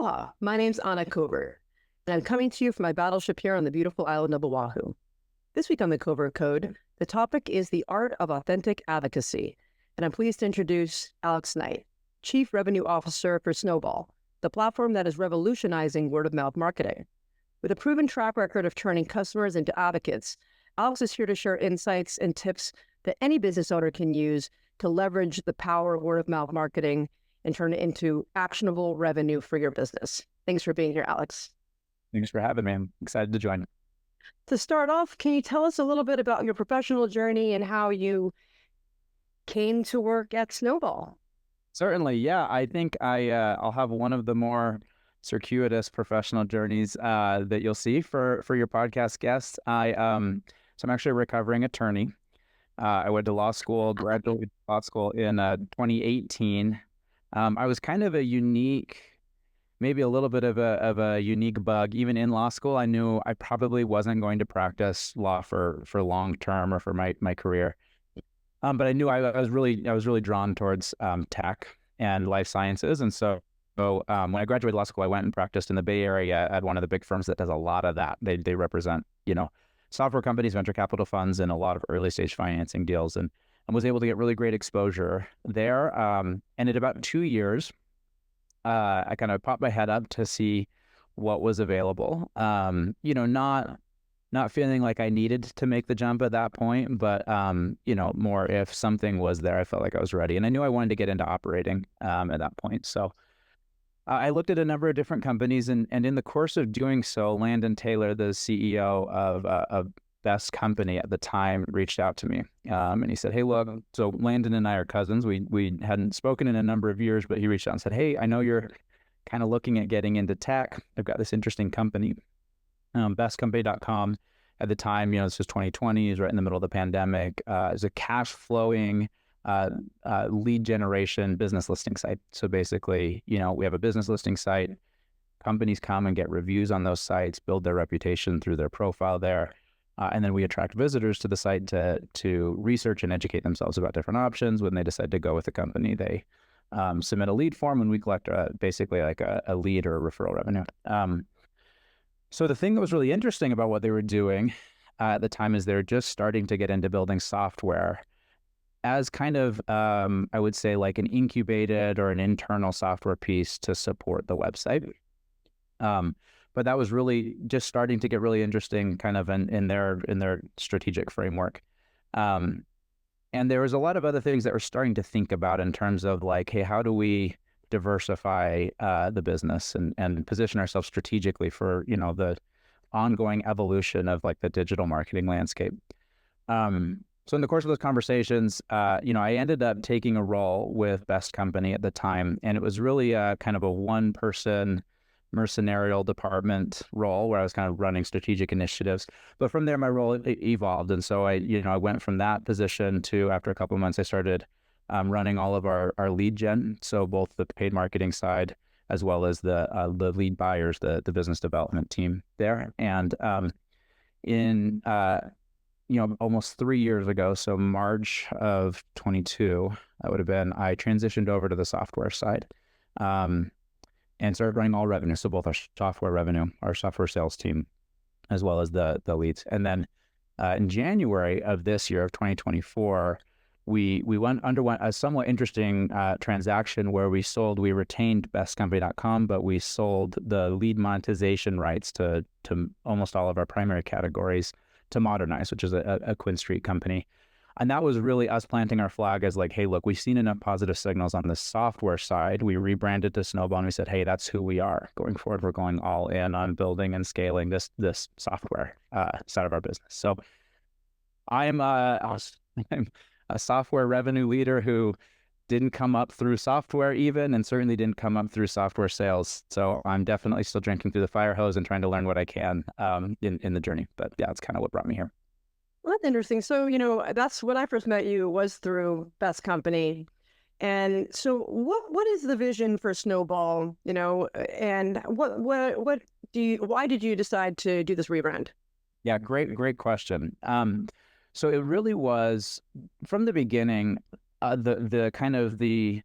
Aloha, my name's Anna Covert, and I'm coming to you from my battleship here on the beautiful island of Oahu. This week on the Covert Code, the topic is the Art of Authentic Advocacy, and I'm pleased to introduce Alex Knight, Chief Revenue Officer for Snoball, the platform that is revolutionizing word-of-mouth marketing. With a proven track record of turning customers into advocates, Alex is here to share insights and tips that any business owner can use to leverage the power of word-of-mouth marketing and turn it into actionable revenue for your business. Thanks for being here, Alex. Thanks for having me. I'm excited to join. To start off, can you tell us a little bit about your professional journey and how you came to work at Snoball? Certainly, yeah. I think I'll have one of the more circuitous professional journeys that you'll see for your podcast guests. So I'm actually a recovering attorney. I went to law school, graduated law school in 2018. I was kind of a unique, maybe a little bit of a unique bug. Even in law school, I knew I probably wasn't going to practice law for long term or for my career. But I knew I was really drawn towards tech and life sciences, and so when I graduated law school, I went and practiced in the Bay Area at one of the big firms that does a lot of that. They represent software companies, venture capital funds, and a lot of early stage financing deals, and was able to get really great exposure there. And in about 2 years, I kind of popped my head up to see what was available. Not feeling like I needed to make the jump at that point, but more if something was there, I felt like I was ready, and I knew I wanted to get into operating at that point. So I looked at a number of different companies, and in the course of doing so, Landon Taylor, the CEO of Best Company at the time, reached out to me, and he said, "Hey, look." So Landon and I are cousins. We hadn't spoken in a number of years, but he reached out and said, "Hey, I know you're kind of looking at getting into tech. I've got this interesting company, bestcompany.com." At the time, this was 2020, is right in the middle of the pandemic. It's a cash flowing lead generation business listing site. So basically, we have a business listing site. Companies come and get reviews on those sites, build their reputation through their profile there. And then we attract visitors to the site to research and educate themselves about different options. When they decide to go with the company, they submit a lead form, and we collect basically like a lead or a referral revenue. So the thing that was really interesting about what they were doing at the time is they're just starting to get into building software as kind of, I would say, like an incubated or an internal software piece to support the website. But that was really just starting to get really interesting kind of in their strategic framework. And there was a lot of other things that we're starting to think about in terms of like, hey, how do we diversify the business and position ourselves strategically for the ongoing evolution of like the digital marketing landscape. So in the course of those conversations, I ended up taking a role with Best Company at the time, and it was really kind of a one-person mercenarial department role where I was kind of running strategic initiatives. But from there, my role evolved, and so I went from that position to, after a couple of months, I started running all of our lead gen, so both the paid marketing side as well as the lead buyers, the business development team there. And in almost 3 years ago, so March of 22, that would have been, I transitioned over to the software side and started running all revenue, so both our software revenue, our software sales team, as well as the leads. And then in January of this year, of 2024, we underwent a somewhat interesting transaction where we retained bestcompany.com, but we sold the lead monetization rights to almost all of our primary categories to Modernize, which is a Quinn Street company. And that was really us planting our flag as like, hey, look, we've seen enough positive signals on the software side. We rebranded to Snowball, and we said, hey, that's who we are. Going forward, we're going all in on building and scaling this software side of our business. So I'm a software revenue leader who didn't come up through software even, and certainly didn't come up through software sales. So I'm definitely still drinking through the fire hose and trying to learn what I can in the journey. But yeah, that's kind of what brought me here. Well, that's interesting. So, that's when I first met you was through Best Company. And so what is the vision for Snowball, and why did you decide to do this rebrand? Yeah, great question. So it really was from the beginning, the kind of the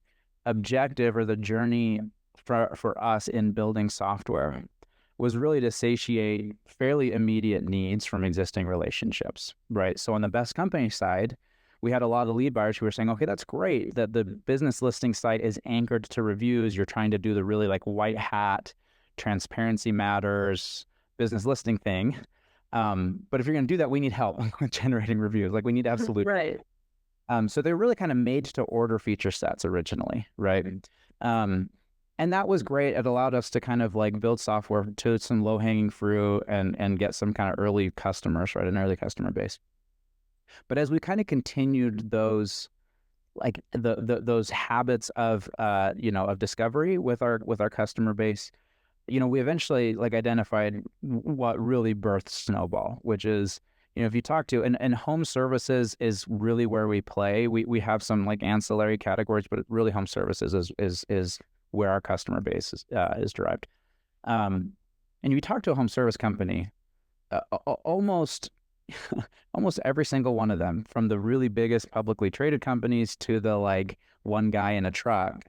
objective or the journey for us in building software was really to satiate fairly immediate needs from existing relationships, right? So on the best company side, we had a lot of lead buyers who were saying, okay, that's great that the business listing site is anchored to reviews. You're trying to do the really like white hat, transparency matters, business listing thing. But if you're going to do that, we need help with generating reviews. Like we need to have solutions. Right. So they're really kind of made to order feature sets originally, right? And that was great. It allowed us to kind of like build software to some low hanging fruit and get some kind of early customers, right? An early customer base. But as we kind of continued those, like those habits of of discovery with our customer base, we eventually like identified what really birthed Snowball, which is, if you talk to, and home services is really where we play. We have some like ancillary categories, but really home services is where our customer base is derived. And you talk to a home service company, almost every single one of them, from the really biggest publicly traded companies to the like one guy in a truck,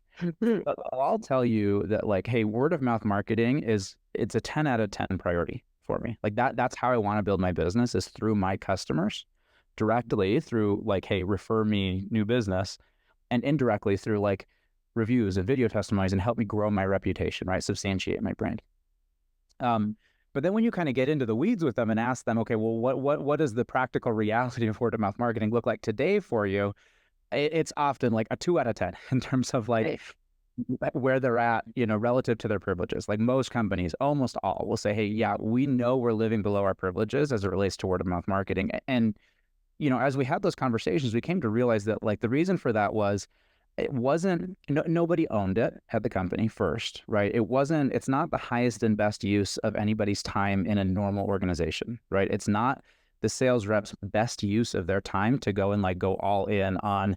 I'll tell you that like, hey, word of mouth marketing it's a 10 out of 10 priority for me. Like that's how I want to build my business, is through my customers, directly through like, hey, refer me new business, and indirectly through like reviews and video testimonies, and help me grow my reputation, right? Substantiate my brand. But then when you kind of get into the weeds with them and ask them, okay, well, what does the practical reality of word of mouth marketing look like today for you? It's often like a 2 out of 10 in terms of like where they're at, relative to their privileges. Like most companies, almost all will say, hey, yeah, we know we're living below our privileges as it relates to word of mouth marketing. And, as we had those conversations, we came to realize that like the reason for that was it wasn't, nobody owned it at the company first, right? It's not the highest and best use of anybody's time in a normal organization, right? It's not the sales rep's best use of their time to go and like go all in on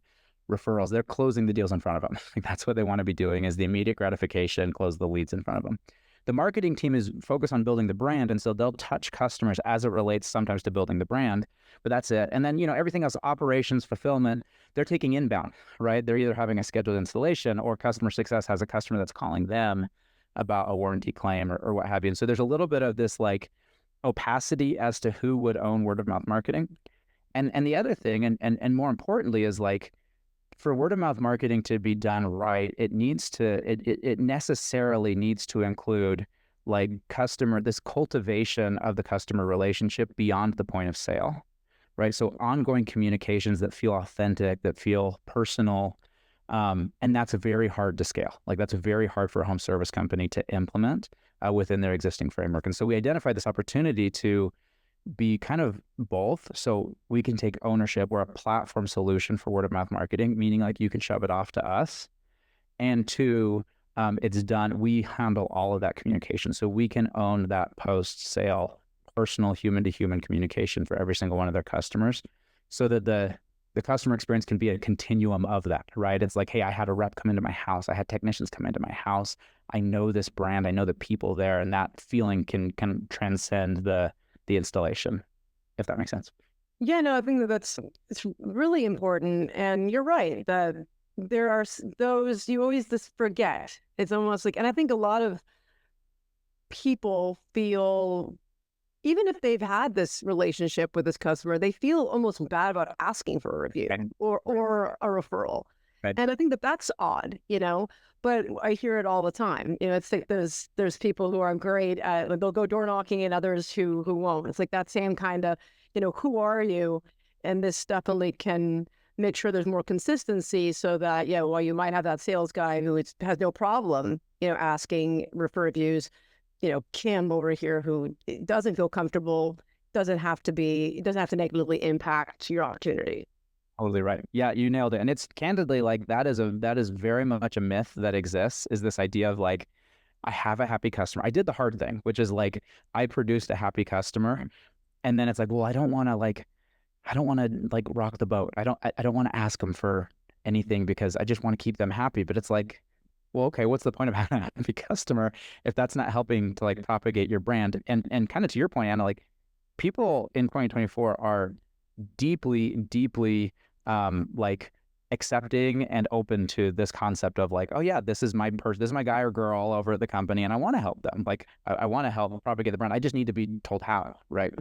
referrals. They're closing the deals in front of them. Like that's what they want to be doing, is the immediate gratification, close the leads in front of them. The marketing team is focused on building the brand, and so they'll touch customers as it relates sometimes to building the brand, but that's it. And then, everything else, operations, fulfillment, they're taking inbound, right? They're either having a scheduled installation, or customer success has a customer that's calling them about a warranty claim or what have you. And so there's a little bit of this like opacity as to who would own word of mouth marketing. And the other thing, and more importantly, is like, for word of mouth marketing to be done right, it necessarily needs to include like this cultivation of the customer relationship beyond the point of sale, right? So ongoing communications that feel authentic, that feel personal, and that's very hard to scale. Like that's very hard for a home service company to implement within their existing framework. And so we identified this opportunity to be kind of both. So we can take ownership. We're a platform solution for word of mouth marketing, meaning like you can shove it off to us. And two, it's done. We handle all of that communication. So we can own that post-sale personal human to human communication for every single one of their customers, so that the customer experience can be a continuum of that, right? It's like, hey, I had a rep come into my house. I had technicians come into my house. I know this brand. I know the people there. And that feeling can transcend the installation, if that makes sense. Yeah, no, I think it's really important. And you're right that there are those you always just forget. It's almost like, and I think a lot of people feel, even if they've had this relationship with this customer, they feel almost bad about asking for a review or a referral. Right. And I think that's odd, but I hear it all the time. It's like there's people who are great at, they'll go door knocking, and others who won't. It's like that same kind of, who are you? And this definitely can make sure there's more consistency, so that, while you might have that sales guy who has no problem, asking refer reviews, Kim over here who doesn't feel comfortable, doesn't have to negatively impact your opportunity. Totally right. Yeah, you nailed it. And it's candidly like that is very much a myth that exists, is this idea of like, I have a happy customer. I did the hard thing, which is like, I produced a happy customer. And then it's like, well, I don't want to rock the boat. I don't want to ask them for anything because I just want to keep them happy. But it's like, well, okay, what's the point of having a happy customer if that's not helping to like propagate your brand? And kind of to your point, Anna, like people in 2024 are deeply, deeply like accepting and open to this concept of like, oh yeah, this is my person, this is my guy or girl over at the company, and I want to help them. Like, I want to help propagate the brand. I just need to be told how, right?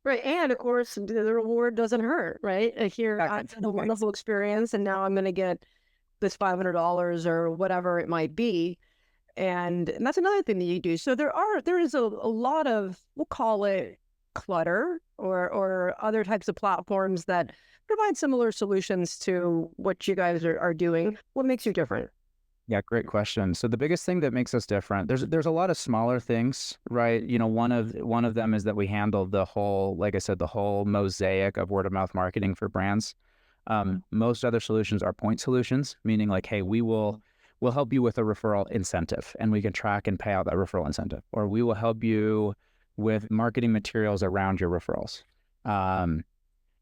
Right. And of course, the reward doesn't hurt, right? Here, I've had a wonderful experience, and now I'm going to get this $500 or whatever it might be. And that's another thing that you do. So there is a lot of, we'll call it clutter or other types of platforms that provide similar solutions to what you guys are doing. What makes you different? Yeah, great question. So the biggest thing that makes us different, there's a lot of smaller things, right? You know, one of them is that we handle the whole, like I said, the whole mosaic of word of mouth marketing for brands. Most other solutions are point solutions, meaning like, hey, we'll help you with a referral incentive, and we can track and pay out that referral incentive, or we will help you with marketing materials around your referrals.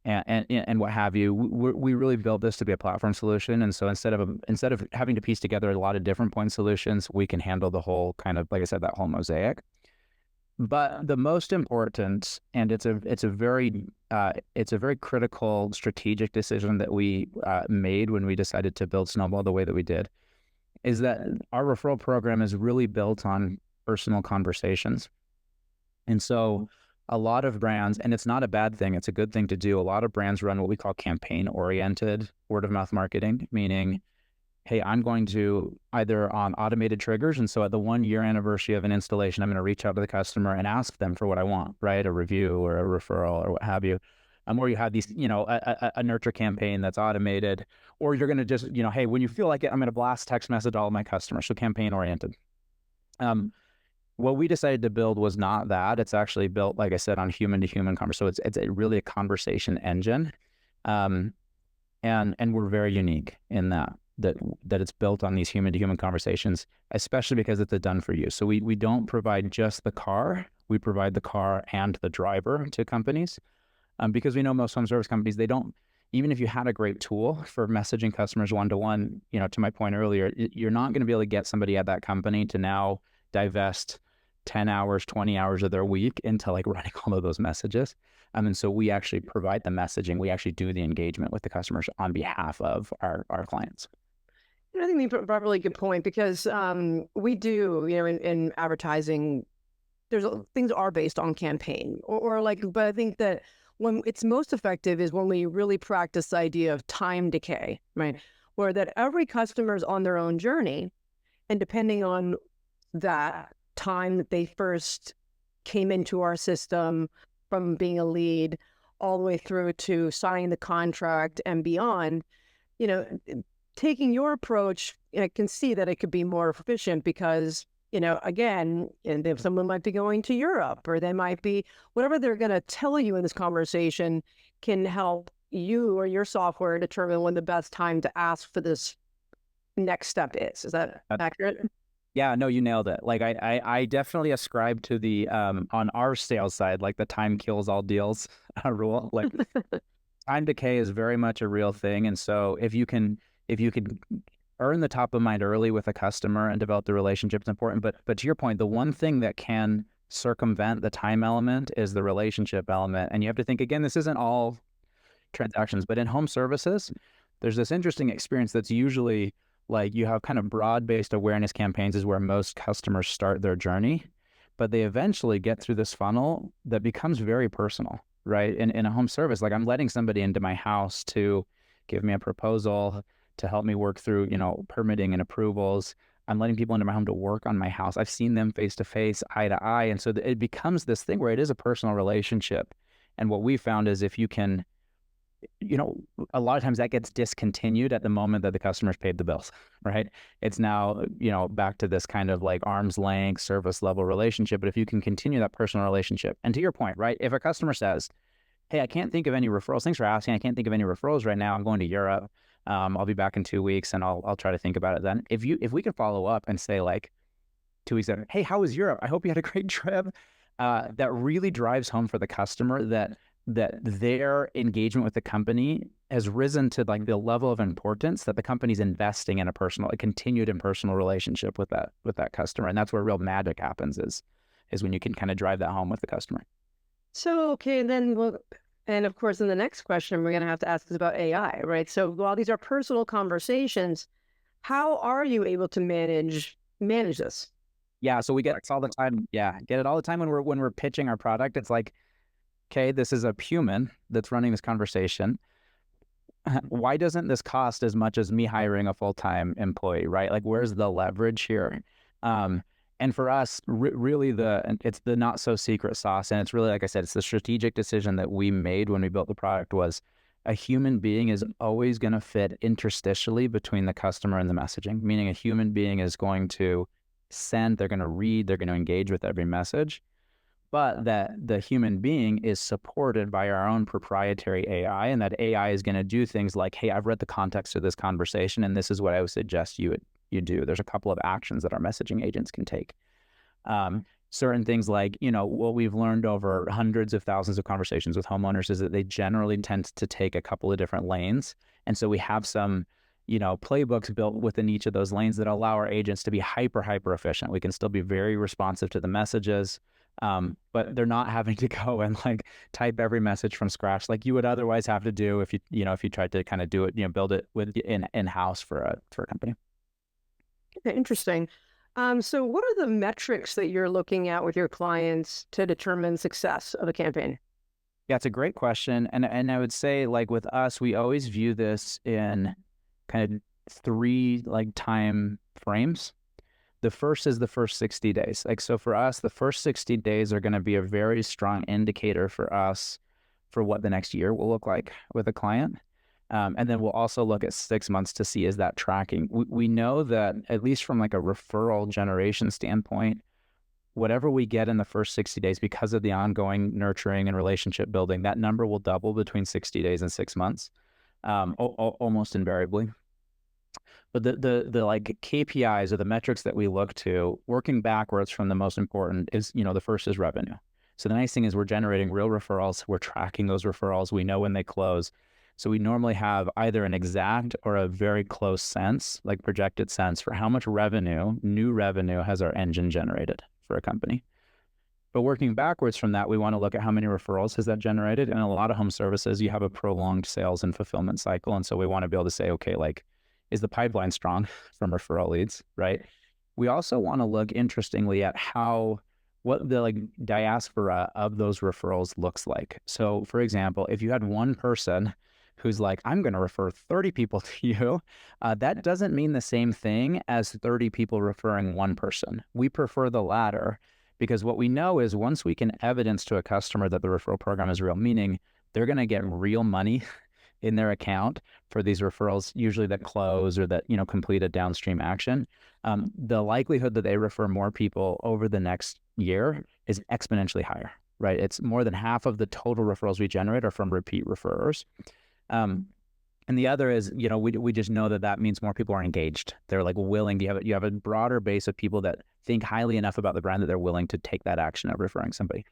And what have you. We really built this to be a platform solution, and so instead of having to piece together a lot of different point solutions, we can handle the whole kind of, like I said, that whole mosaic. But the most important, and it's a very critical strategic decision that we made when we decided to build Snoball the way that we did, is that our referral program is really built on personal conversations, and so a lot of brands, and it's not a bad thing, it's a good thing to do. A lot of brands run what we call campaign-oriented word-of-mouth marketing, meaning, hey, I'm going to either on automated triggers, and so at the 1-year anniversary of an installation, I'm going to reach out to the customer and ask them for what I want, right? A review or a referral or what have you. Or you have these, a nurture campaign that's automated, or you're going to just, hey, when you feel like it, I'm going to blast text message all of my customers. So campaign-oriented. What we decided to build was not that. It's actually built, like I said, on human-to-human conversation. So it's really a conversation engine, and we're very unique in that it's built on these human-to-human conversations, especially because it's a done for you. So we don't provide just the car. We provide the car and the driver to companies, because we know most home service companies, they don't. Even if you had a great tool for messaging customers one-to-one, to my point earlier, you're not going to be able to get somebody at that company to now divest 10 hours, 20 hours of their week into like running all of those messages. And so we actually provide the messaging. We actually do the engagement with the customers on behalf of our clients. I think you brought up a really good point, because we do, in advertising, things are based on campaign but I think that when it's most effective is when we really practice the idea of time decay, right? Where that every customer is on their own journey, and depending on that time that they first came into our system, from being a lead all the way through to signing the contract and beyond, taking your approach, I can see that it could be more efficient, because, again, and if someone might be going to Europe, or they might be, whatever they're going to tell you in this conversation can help you or your software determine when the best time to ask for this next step is. Is that accurate? Yeah, no, you nailed it. Like I definitely ascribe to the on our sales side, like the time kills all deals rule. Like time decay is very much a real thing. And so if you can earn the top of mind early with a customer and develop the relationship, it's important. But to your point, the one thing that can circumvent the time element is the relationship element. And you have to think, again, this isn't all transactions, but in home services, there's this interesting experience that's usually like you have kind of broad-based awareness campaigns is where most customers start their journey, but they eventually get through this funnel that becomes very personal, right? In a home service, like I'm letting somebody into my house to give me a proposal, to help me work through, permitting and approvals. I'm letting people into my home to work on my house. I've seen them face to face, eye to eye. And so it becomes this thing where it is a personal relationship. And what we found is if you can, a lot of times that gets discontinued at the moment that the customer's paid the bills, right? It's now, back to this kind of like arm's length service level relationship. But if you can continue that personal relationship, and to your point, right? If a customer says, hey, I can't think of any referrals. Thanks for asking. I can't think of any referrals right now. I'm going to Europe. I'll be back in 2 weeks, and I'll try to think about it then. If we can follow up and say like 2 weeks later, hey, how was Europe? I hope you had a great trip. That really drives home for the customer that their engagement with the company has risen to like the level of importance that the company's investing in a continued and personal relationship with that customer. And that's where real magic happens is when you can kind of drive that home with the customer. So, okay, then And of course, in the next question, we're going to have to ask is about AI, right? So while these are personal conversations, how are you able to manage this? Yeah, so we get it all the time. Yeah, get it all the time when we're pitching our product. It's like, okay, this is a human that's running this conversation. Why doesn't this cost as much as me hiring a full-time employee, right? Like, where's the leverage here? And for us, really, it's the not so secret sauce, and it's really, like I said, it's the strategic decision that we made when we built the product was a human being is always going to fit interstitially between the customer and the messaging, meaning a human being is going to send, they're going to read, they're going to engage with every message, but that the human being is supported by our own proprietary AI, and that AI is going to do things like, hey, I've read the context of this conversation, and this is what I would suggest you do. There's a couple of actions that our messaging agents can take. Certain things like, what we've learned over hundreds of thousands of conversations with homeowners is that they generally tend to take a couple of different lanes. And so we have some, playbooks built within each of those lanes that allow our agents to be hyper efficient. We can still be very responsive to the messages, but they're not having to go and like type every message from scratch like you would otherwise have to do if you tried to kind of do it, build it in-house for a company. Okay, interesting. So what are the metrics that you're looking at with your clients to determine success of a campaign? Yeah, it's a great question. And I would say, like, with us, we always view this in kind of three time frames. The first is the first 60 days. Like, so for us, the first 60 days are going to be a very strong indicator for us for what the next year will look like with a client. And then we'll also look at 6 months to see, is that tracking? We know that at least from like a referral generation standpoint, whatever we get in the first 60 days, because of the ongoing nurturing and relationship building, that number will double between 60 days and 6 months, almost invariably. But the like KPIs or the metrics that we look to, working backwards from the most important is, the first is revenue. So the nice thing is we're generating real referrals. We're tracking those referrals. We know when they close. So we normally have either an exact or a very close sense, like projected sense for how much new revenue has our engine generated for a company. But working backwards from that, we want to look at how many referrals has that generated. And a lot of home services, you have a prolonged sales and fulfillment cycle. And so we want to be able to say, okay, like, is the pipeline strong from referral leads, right? We also want to look, interestingly, at what the diaspora of those referrals looks like. So for example, if you had one person who's like, I'm going to refer 30 people to you, that doesn't mean the same thing as 30 people referring one person. We prefer the latter because what we know is once we can evidence to a customer that the referral program is real, meaning they're going to get real money in their account for these referrals, usually that close or that, complete a downstream action, the likelihood that they refer more people over the next year is exponentially higher, right? It's more than half of the total referrals we generate are from repeat referrers. And the other is, we just know that means more people are engaged. They're like willing. You have a broader base of people that think highly enough about the brand that they're willing to take that action of referring somebody.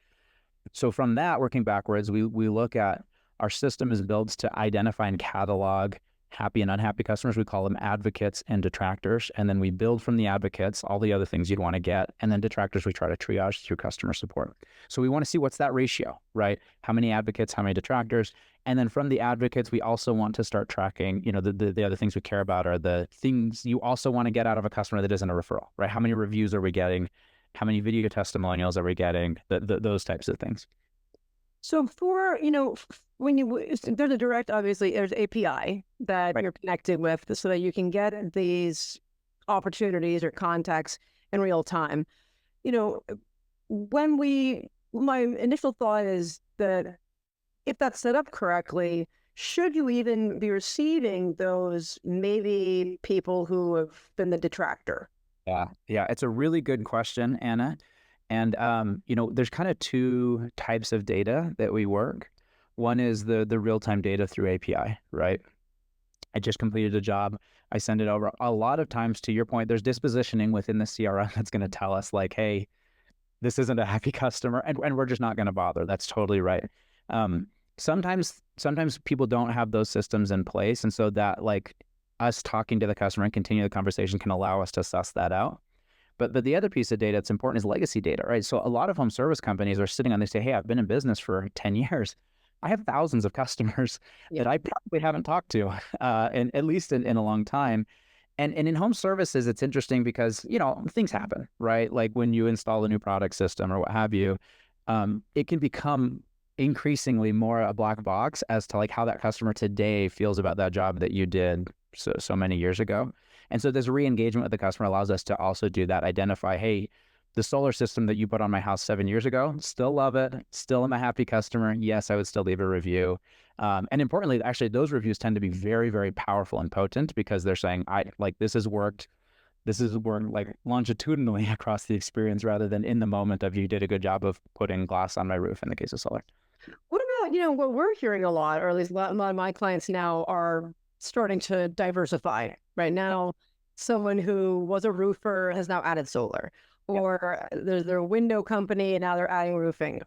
So from that, working backwards, we look at our system is built to identify and catalog happy and unhappy customers. We call them advocates and detractors. And then we build from the advocates all the other things you'd want to get. And then detractors, we try to triage through customer support. So we want to see what's that ratio, right? How many advocates, how many detractors? And then from the advocates, we also want to start tracking, the other things we care about are the things you also want to get out of a customer that isn't a referral, right? How many reviews are we getting? How many video testimonials are we getting? Those types of things. So for, when there's a direct, obviously there's API that you're connected with so that you can get these opportunities or contacts in real time. My initial thought is that if that's set up correctly, should you even be receiving those maybe people who have been the detractor? Yeah, it's a really good question, Anna. And, there's kind of two types of data that we work. One is the real-time data through API, right? I just completed a job. I send it over. A lot of times, to your point, there's dispositioning within the CRM that's going to tell us like, hey, this isn't a happy customer, and we're just not going to bother. That's totally right. Sometimes people don't have those systems in place. And so that like us talking to the customer and continue the conversation can allow us to suss that out. But the other piece of data that's important is legacy data, right? So a lot of home service companies are sitting on, they say, hey, I've been in business for 10 years. I have thousands of customers that I probably haven't talked to, and at least in a long time. And in home services, it's interesting because, things happen, right? Like when you install a new product system or what have you, it can become increasingly more a black box as to like how that customer today feels about that job that you did so many years ago. And so this re-engagement with the customer allows us to also do that, identify, hey, the solar system that you put on my house 7 years ago, still love it, still am a happy customer. Yes, I would still leave a review. And importantly, actually, those reviews tend to be very, very powerful and potent because they're saying, this has worked. This has worked like longitudinally across the experience rather than in the moment of you did a good job of putting glass on my roof in the case of solar. What about, what we're hearing a lot, or at least a lot of my clients now are starting to diversify. Right now, someone who was a roofer has now added solar, or they're a window company and now they're adding roofing,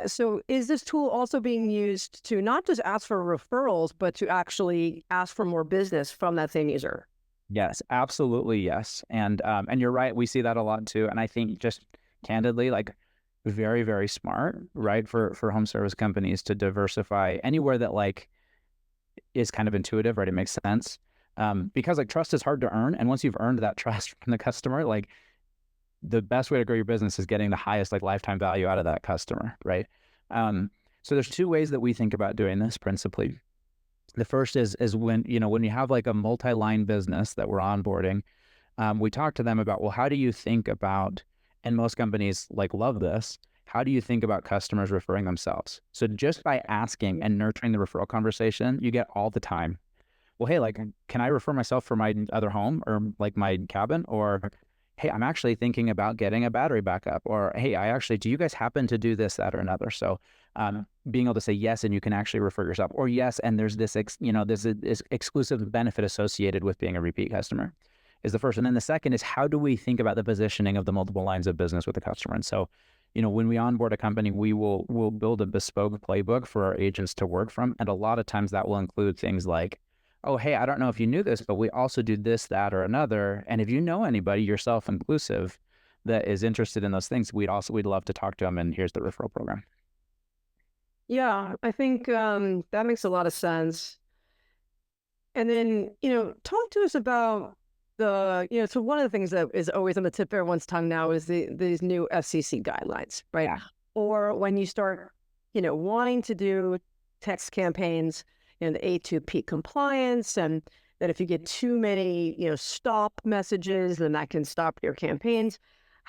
so is this tool also being used to not just ask for referrals, but to actually ask for more business from that same user? Yes, absolutely. Yes. And you're right. We see that a lot too. And I think just candidly, like very, very smart, right? For home service companies to diversify anywhere that like is kind of intuitive, right? It makes sense. Because like trust is hard to earn. And once you've earned that trust from the customer, like the best way to grow your business is getting the highest like lifetime value out of that customer, right? So there's two ways that we think about doing this principally. The first is when you have like a multi-line business that we're onboarding, we talk to them about, well, how do you think about, and most companies like love this, how do you think about customers referring themselves? So just by asking and nurturing the referral conversation, you get all the time. Well, hey, like, can I refer myself for my other home or like my cabin? Or, hey, I'm actually thinking about getting a battery backup. Or, hey, do you guys happen to do this, that, or another? So being able to say yes, and you can actually refer yourself, or yes, and there's this, there's this exclusive benefit associated with being a repeat customer is the first. And then the second is, how do we think about the positioning of the multiple lines of business with the customer? And so, when we onboard a company, we'll build a bespoke playbook for our agents to work from. And a lot of times that will include things like, oh, hey, I don't know if you knew this, but we also do this, that, or another. And if you know anybody, yourself inclusive, that is interested in those things, we'd love to talk to them. And here's the referral program. Yeah, I think that makes a lot of sense. And then, talk to us about so one of the things that is always on the tip of everyone's tongue now is these new FCC guidelines, right? Yeah. Or when you start, wanting to do text campaigns, the A2P compliance, and that if you get too many, stop messages, then that can stop your campaigns.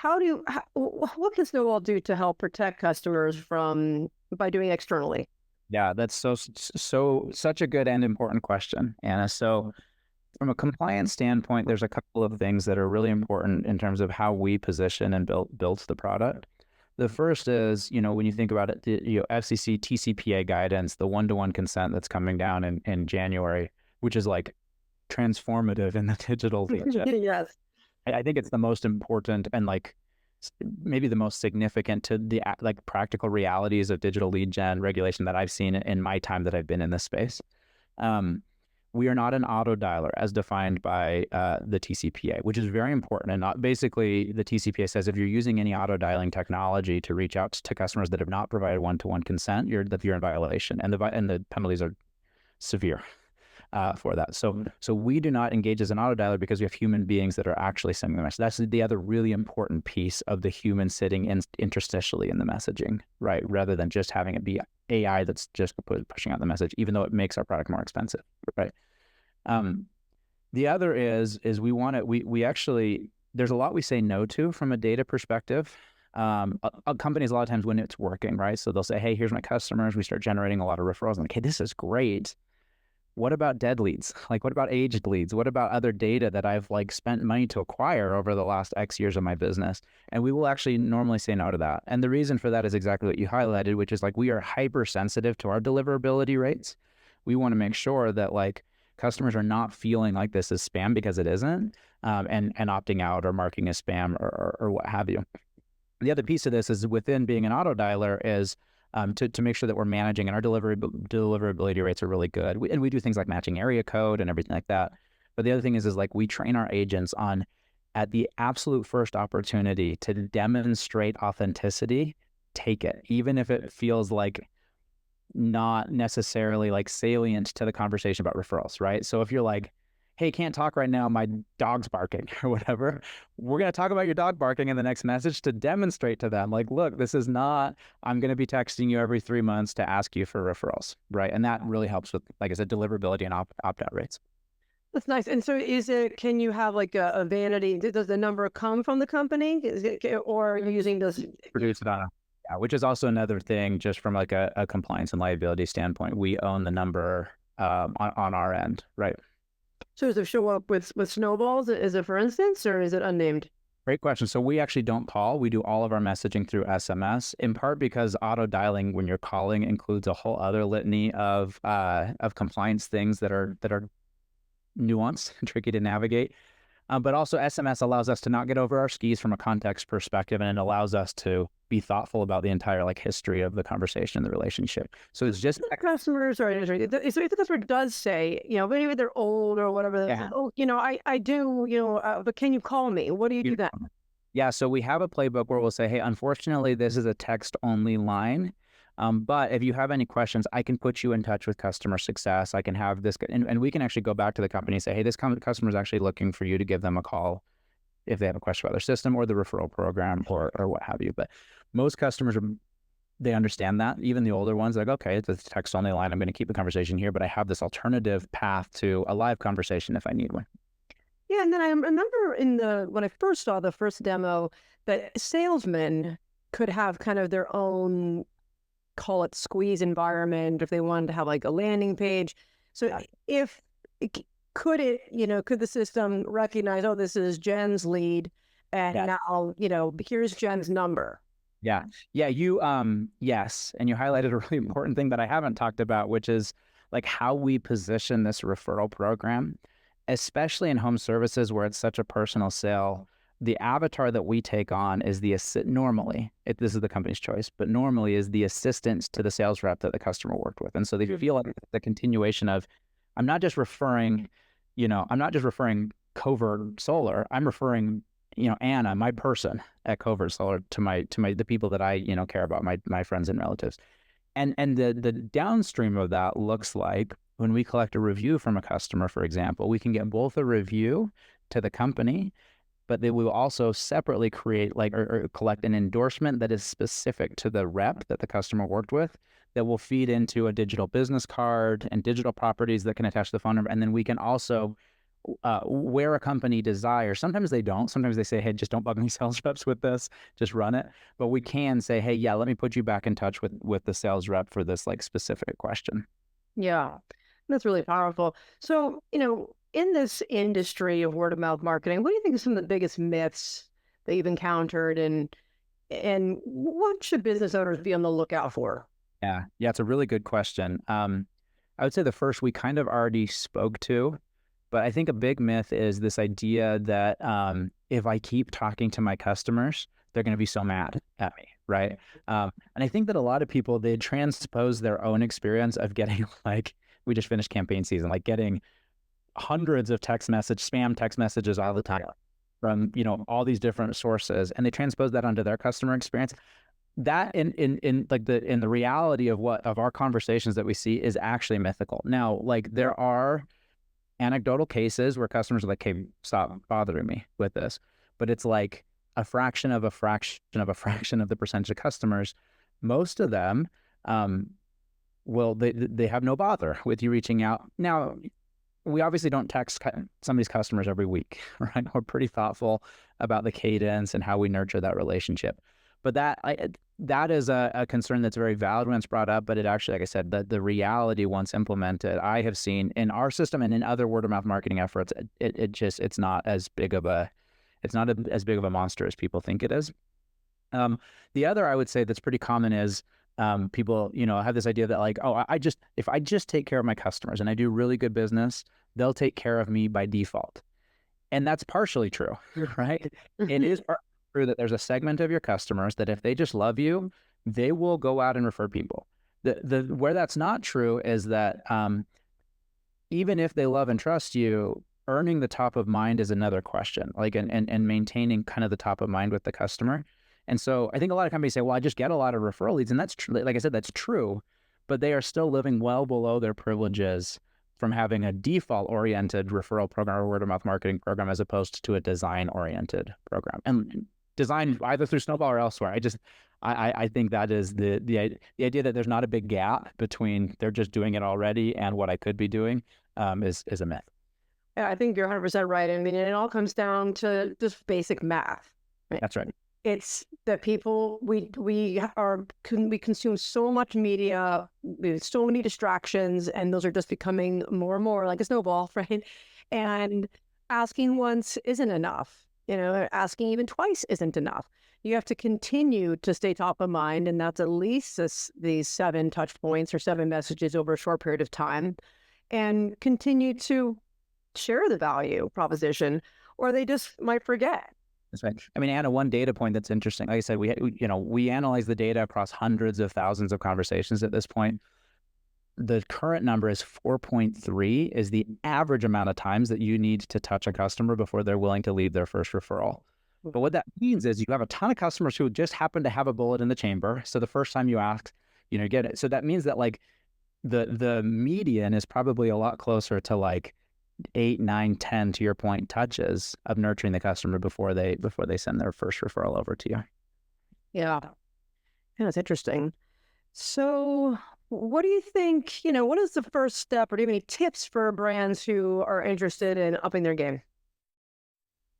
What can Snowball do to help protect customers by doing externally? Yeah, that's such a good and important question, Anna. So from a compliance standpoint, there's a couple of things that are really important in terms of how we position and build the product. The first is, when you think about it, the FCC TCPA guidance, the one-to-one consent that's coming down in January, which is like transformative in the digital age. Yes. I think it's the most important and like maybe the most significant to the like practical realities of digital lead gen regulation that I've seen in my time that I've been in this space. We are not an auto dialer as defined by the TCPA, which is very important. And not basically the TCPA says if you're using any auto dialing technology to reach out to customers that have not provided one-to-one consent, you're in violation, and the penalties are severe for that. So we do not engage as an auto dialer because we have human beings that are actually sending the message. That's the other really important piece of the human sitting interstitially in the messaging, right? Rather than just having it be AI that's just pushing out the message, even though it makes our product more expensive, right? The other is we actually, there's a lot we say no to from a data perspective. Companies a lot of times when it's working, right? So they'll say, hey, here's my customers. We start generating a lot of referrals. I'm like, hey, this is great. What about dead leads? Like, what about aged leads? What about other data that I've like spent money to acquire over the last X years of my business? And we will actually normally say no to that. And the reason for that is exactly what you highlighted, which is like we are hypersensitive to our deliverability rates. We want to make sure that like customers are not feeling like this is spam because it isn't, and opting out or marking as spam or what have you. The other piece of this is within being an auto dialer is to make sure that we're managing and our deliverability rates are really good. And we do things like matching area code and everything like that. But the other thing is like we train our agents on, at the absolute first opportunity to demonstrate authenticity, take it, even if it feels like not necessarily like salient to the conversation about referrals, right? So if you're like, hey, can't talk right now, my dog's barking or whatever, we're going to talk about your dog barking in the next message to demonstrate to them, like, look, this is not, I'm going to be texting you every 3 months to ask you for referrals, right? And that really helps with, like I said, deliverability and opt-out rates. That's nice. And so can you have like a vanity? Does the number come from the company? Or are you using this? Produce it on a, yeah, which is also another thing, just from like a compliance and liability standpoint. We own the number on our end, right? So does it show up with Snowballs? Is it for instance, or is it unnamed? Great question. So we actually don't call. We do all of our messaging through SMS, in part because auto dialing when you're calling includes a whole other litany of compliance things that are nuanced and tricky to navigate. But also SMS allows us to not get over our skis from a context perspective, and it allows us to be thoughtful about the entire like history of the conversation and the relationship. So it's just customers, or so if the customer does say, maybe they're old or whatever, yeah. Oh, I do, but can you call me? What do you do then? Yeah, so we have a playbook where we'll say, hey, unfortunately, this is a text-only line. But if you have any questions, I can put you in touch with customer success. I can have this, and we can actually go back to the company and say, hey, this customer is actually looking for you to give them a call if they have a question about their system or the referral program or what have you. But most customers, they understand that. Even the older ones, like, okay, it's a text-only line. I'm going to keep the conversation here, but I have this alternative path to a live conversation if I need one. Yeah, and then I remember when I first saw the first demo that salesmen could have kind of their own, call it squeeze environment, if they wanted to have like a landing page. So could the system recognize, oh, this is Jen's lead, and now, here's Jen's number. Yeah. Yes. And you highlighted a really important thing that I haven't talked about, which is like how we position this referral program, especially in home services where it's such a personal sale. The avatar that we take on is this is the company's choice, but normally is the assistant to the sales rep that the customer worked with. And so they feel like the continuation of, I'm not just referring Covert Solar, I'm referring, Anna, my person at Covert Solar to the people that I, care about, my friends and relatives. And the downstream of that looks like when we collect a review from a customer, for example, we can get both a review to the company, but they will also separately create or collect an endorsement that is specific to the rep that the customer worked with, that will feed into a digital business card and digital properties that can attach the phone number. And then we can also, where a company desires, sometimes they don't, sometimes they say, hey, just don't bug me sales reps with this, just run it. But we can say, hey, yeah, let me put you back in touch with the sales rep for this like specific question. Yeah, that's really powerful. So, in this industry of word of mouth marketing, what do you think are some of the biggest myths that you've encountered, and what should business owners be on the lookout for? Yeah, it's a really good question. I would say the first we kind of already spoke to, but I think a big myth is this idea that if I keep talking to my customers, they're going to be so mad at me, right? And I think that a lot of people, they transpose their own experience of getting, like, we just finished campaign season, like getting hundreds of spam text messages all the time from, all these different sources, and they transpose that onto their customer experience. That in the reality of our conversations that we see is actually mythical. Now, like, there are anecdotal cases where customers are like, hey, stop bothering me with this, but it's like a fraction of a fraction of a fraction of the percentage of customers. Most of them they have no bother with you reaching out. Now, we obviously don't text somebody's customers every week, right? We're pretty thoughtful about the cadence and how we nurture that relationship. But that is a concern that's very valid when it's brought up. But it actually, like I said, the reality once implemented, I have seen in our system and in other word of mouth marketing efforts, it's not as big of a monster as people think it is. The other I would say that's pretty common is people, have this idea that like, oh, if I just take care of my customers and I do really good business, they'll take care of me by default. And that's partially true, right? It is true that there's a segment of your customers that if they just love you, they will go out and refer people. Where that's not true is that even if they love and trust you, earning the top of mind is another question, like, and maintaining kind of the top of mind with the customer. And so I think a lot of companies say, well, I just get a lot of referral leads. And that's true. Like I said, that's true. but they are still living well below their privileges from having a default-oriented referral program or word-of-mouth marketing program as opposed to a design-oriented program. And design either through Snoball or elsewhere. I think that is the idea that there's not a big gap between they're just doing it already and what I could be doing is a myth. Yeah, I think you're 100% right. I mean, it all comes down to just basic math. Right? That's right. It's that people, we consume so much media, with so many distractions, and those are just becoming more and more like a snowball, right? And asking once isn't enough. Asking even twice isn't enough. You have to continue to stay top of mind, and that's at least these 7 touch points or 7 messages over a short period of time, and continue to share the value proposition, or they just might forget. That's right. I mean, Anna, one data point that's interesting. Like I said, we analyze the data across hundreds of thousands of conversations at this point. The current number is 4.3 is the average amount of times that you need to touch a customer before they're willing to leave their first referral. But what that means is you have a ton of customers who just happen to have a bullet in the chamber. So the first time you ask, you get it. So that means that like the median is probably a lot closer to like 8, 9, 10, to your point, touches of nurturing the customer before they send their first referral over to you. Yeah, that's interesting. So what do you think, what is the first step, or do you have any tips for brands who are interested in upping their game?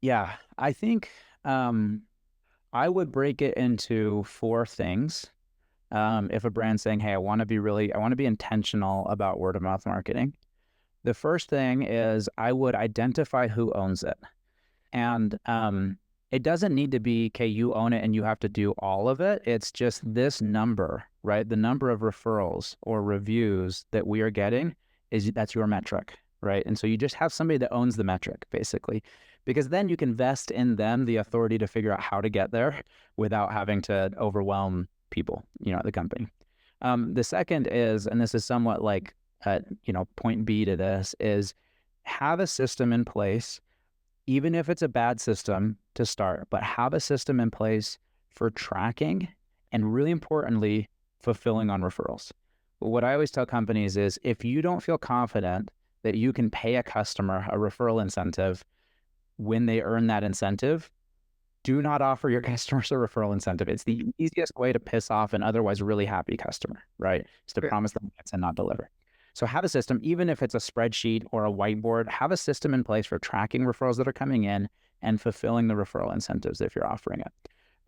Yeah, I think I would break it into 4 things. If a brand's saying, hey, I want to be intentional about word of mouth marketing. The first thing is I would identify who owns it. And it doesn't need to be, okay, you own it and you have to do all of it. It's just this number, right? The number of referrals or reviews that we are getting that's your metric, right? And so you just have somebody that owns the metric, basically, because then you can vest in them the authority to figure out how to get there without having to overwhelm people, at the company. The second is, and this is somewhat like, point B to this, is have a system in place, even if it's a bad system to start, but have a system in place for tracking and, really importantly, fulfilling on referrals. What I always tell companies is if you don't feel confident that you can pay a customer a referral incentive when they earn that incentive, do not offer your customers a referral incentive. It's the easiest way to piss off an otherwise really happy customer, right? Is to promise them and not deliver. So have a system, even if it's a spreadsheet or a whiteboard, have a system in place for tracking referrals that are coming in and fulfilling the referral incentives if you're offering it,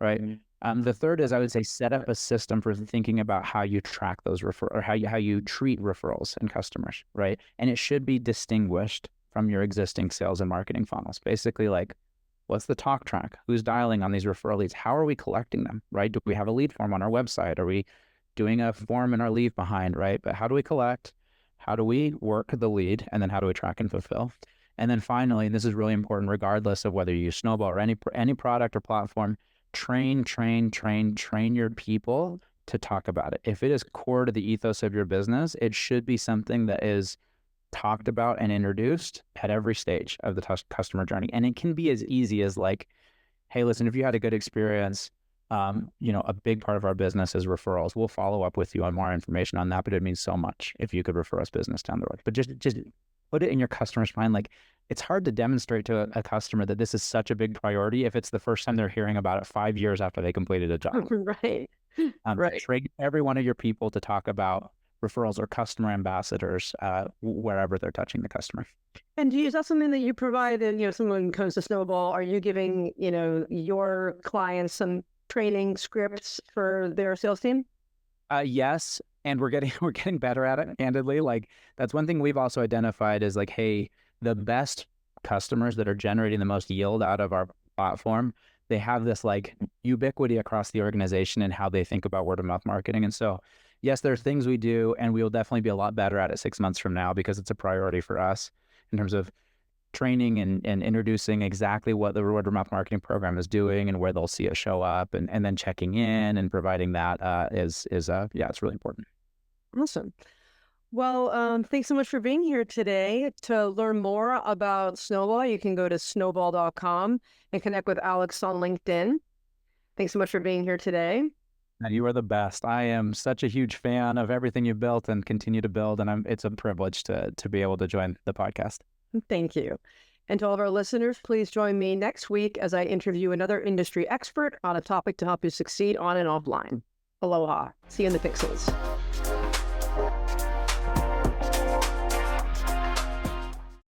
right? Mm-hmm. The third is, I would say, set up a system for thinking about how you track those or how you treat referrals and customers, right? And it should be distinguished from your existing sales and marketing funnels. Basically, like, what's the talk track? Who's dialing on these referral leads? How are we collecting them, right? Do we have a lead form on our website? Are we doing a form in our leave behind, right? But how do we collect? How do we work the lead? And then how do we track and fulfill? And then finally, and this is really important, regardless of whether you use Snowball or any product or platform, train your people to talk about it. If it is core to the ethos of your business, it should be something that is talked about and introduced at every stage of the customer journey. And it can be as easy as like, hey, listen, if you had a good experience, a big part of our business is referrals. We'll follow up with you on more information on that, but it means so much if you could refer us business down the road. But just put it in your customer's mind. Like, it's hard to demonstrate to a customer that this is such a big priority if it's the first time they're hearing about it 5 years after they completed a job. Right. Right. Train every one of your people to talk about referrals or customer ambassadors wherever they're touching the customer. And is that something that you provide? And someone comes to Snowball, are you giving your clients some training scripts for their sales team? Yes, and we're getting better at it. Candidly, like, that's one thing we've also identified is like, hey, the best customers that are generating the most yield out of our platform, they have this like ubiquity across the organization and how they think about word of mouth marketing. And so, yes, there's things we do, and we will definitely be a lot better at it 6 months from now because it's a priority for us in terms of training and introducing exactly what the word of mouth marketing program is doing and where they'll see it show up, and then checking in and providing that is it's really important. Awesome. Well, thanks so much for being here today. To learn more about Snowball, you can go to snowball.com and connect with Alex on LinkedIn. Thanks so much for being here today. And you are the best. I am such a huge fan of everything you've built and continue to build, and it's a privilege to be able to join the podcast. Thank you. And to all of our listeners, please join me next week as I interview another industry expert on a topic to help you succeed on and offline. Aloha. See you in the pixels.